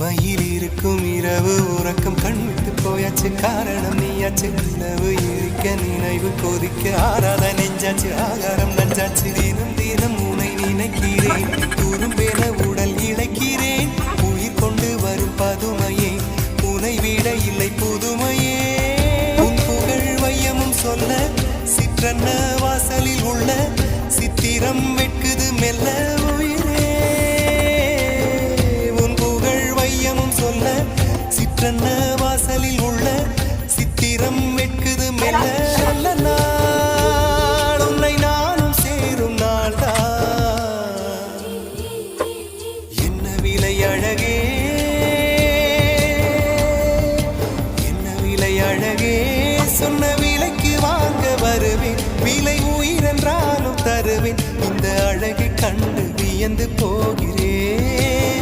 தனிமையில் இருக்கும் இரவு உறக்கம் கண்விட்டு போயாச்சு காரணம் நீயாச்சு நிலவு இருக்க நினைவு கொதிக்க ஆறாத நெஞ்சாச்சு ஆகாரம் நஞ்சாச்சு தினம் தினம் உனை நினைக்கிறேன் துரும்பென உடல் இழைக்கிறேன் உயிர் கொண்டு வரும் பதுமையே உனை விட இல்லை புதுமையே உன் புகழ் வையமும் சொல்ல சிற்றன்ன வாசலில் உள்ள சித்திரம் வெட்குது மெல்ல உயிரே உன் புகழ் வையமும் சொல்ல சிற்றன்ன வாசலில் உள்ள சித்திரம் வெட்குது மெல்ல நல்ல நாள் உன்னை நானும் சேரும் நாள்தான் என்ன விலை அழகே என்ன விலை அழகே சொன்ன விலைக்கு வாங்க வருவேன் விலை உயிரென்றாலும் தருவேன் இந்த அழகை கண்டு வியந்து போகிறேன்